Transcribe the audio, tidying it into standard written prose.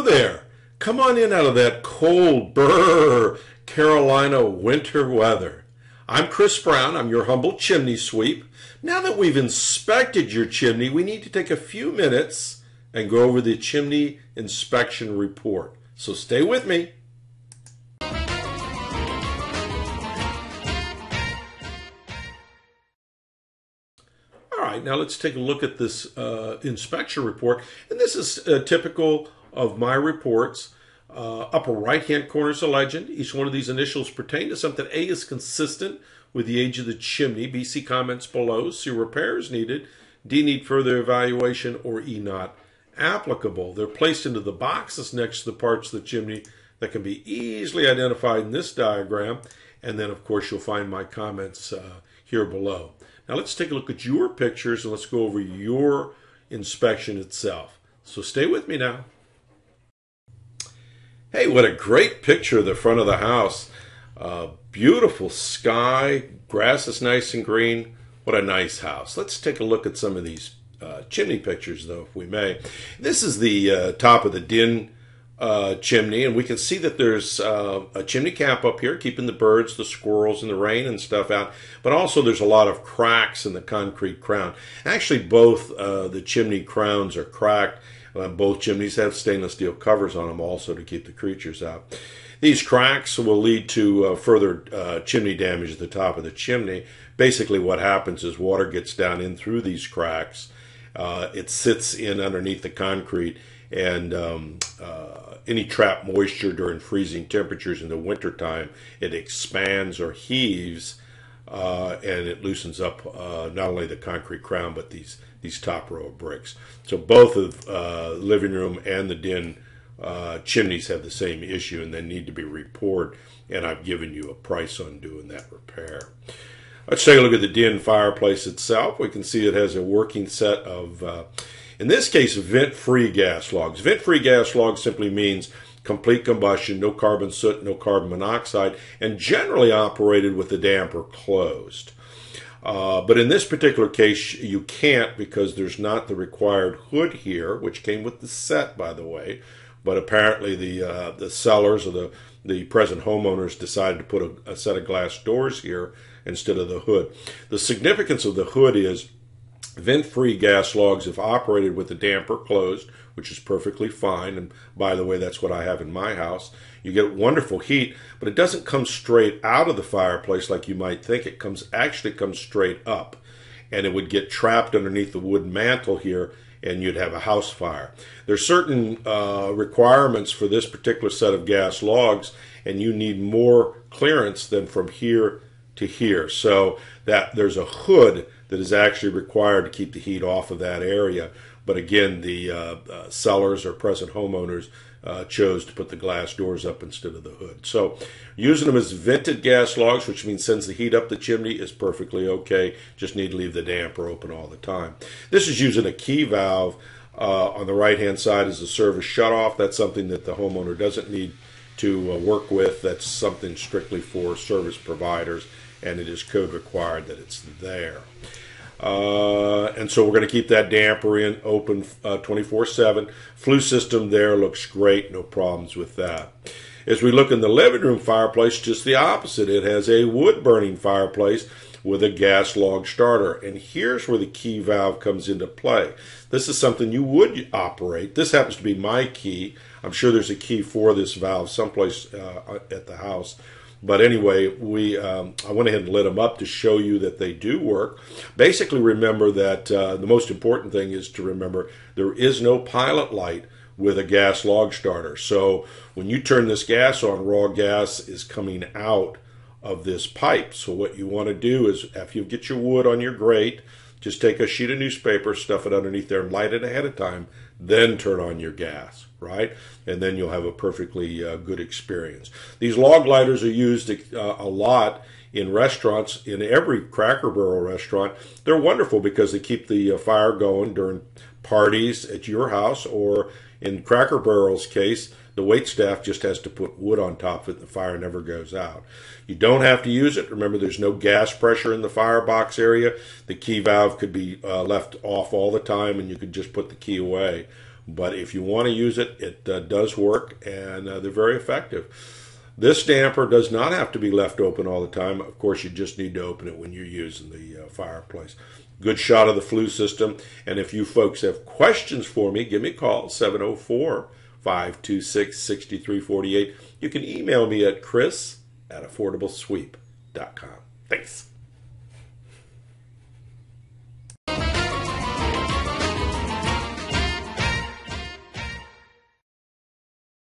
there. Come on in out of that cold, brr, Carolina winter weather. I'm Chris Brown. I'm your humble chimney sweep. Now that we've inspected your chimney, we need to take a few minutes and go over the chimney inspection report. So stay with me. All right, now let's take a look at this inspection report. And this is typical of my reports. Upper right-hand corner is a legend. Each one of these initials pertain to something. A is consistent with the age of the chimney. B, see comments below. C, repairs needed. D, need further evaluation. Or E, not applicable. They're placed into the boxes next to the parts of the chimney that can be easily identified in this diagram. And then, of course, you'll find my comments here below. Now let's take a look at your pictures and let's go over your inspection itself. So stay with me now. Hey, what a great picture of the front of the house. Beautiful sky, grass is nice and green. What a nice house. Let's take a look at some of these chimney pictures, though, if we may. This is the top of the Din chimney, and we can see that there's a chimney cap up here, keeping the birds, the squirrels, and the rain and stuff out. But also there's a lot of cracks in the concrete crown. Actually, both the chimney crowns are cracked. Both chimneys have stainless steel covers on them also to keep the creatures out. These cracks will lead to further chimney damage at the top of the chimney. Basically what happens is water gets down in through these cracks. It sits in underneath the concrete, and any trapped moisture during freezing temperatures in the wintertime, it expands or heaves, and it loosens up not only the concrete crown but these top row of bricks. So both of the living room and the den chimneys have the same issue, and they need to be repaired, and I've given you a price on doing that repair. Let's take a look at the den fireplace itself. We can see it has a working set of, in this case, vent-free gas logs. Vent-free gas logs simply means complete combustion, no carbon soot, no carbon monoxide, and generally operated with the damper closed. But in this particular case, you can't, because there's not the required hood here, which came with the set, by the way. But apparently the sellers or the present homeowners decided to put a set of glass doors here instead of the hood. The significance of the hood is vent-free gas logs, if operated with the damper closed, which is perfectly fine, and by the way, that's what I have in my house. You get wonderful heat, but it doesn't come straight out of the fireplace like you might think. It actually comes straight up, and it would get trapped underneath the wood mantle here, and you'd have a house fire. There's certain requirements for this particular set of gas logs, and you need more clearance than from here to here. So that there's a hood that is actually required to keep the heat off of that area. But again, the sellers or present homeowners chose to put the glass doors up instead of the hood. So using them as vented gas logs, which means sends the heat up the chimney, is perfectly okay. Just need to leave the damper open all the time. This is using a key valve. On the right-hand side is the service shutoff. That's something that the homeowner doesn't need to work with. That's something strictly for service providers, and it is code required that it's there. And so we're going to keep that damper in open 24/7. Flue system there looks great, no problems with that. As we look in the living room fireplace, just the opposite. It has a wood burning fireplace with a gas log starter, and here's where the key valve comes into play. This is something you would operate. This happens to be my key. I'm sure there's a key for this valve someplace at the house. But anyway, I went ahead and lit them up to show you that they do work. Basically, remember that the most important thing is to remember there is no pilot light with a gas log starter. So when you turn this gas on, raw gas is coming out of this pipe. So what you want to do is, after you get your wood on your grate, just take a sheet of newspaper, stuff it underneath there, and light it ahead of time, then turn on your gas, right? And then you'll have a perfectly good experience. These log lighters are used a lot in restaurants, in every Cracker Barrel restaurant. They're wonderful because they keep the fire going during parties at your house, or in Cracker Barrel's case, the waitstaff just has to put wood on top of it. The fire never goes out. You don't have to use it. Remember, there's no gas pressure in the firebox area. The key valve could be left off all the time, and you could just put the key away. But if you want to use it, it does work, and they're very effective. This damper does not have to be left open all the time. Of course, you just need to open it when you're using the fireplace. Good shot of the flue system. And if you folks have questions for me, give me a call, 704-526-6348. You can email me at chris@affordablesweep.com. Thanks.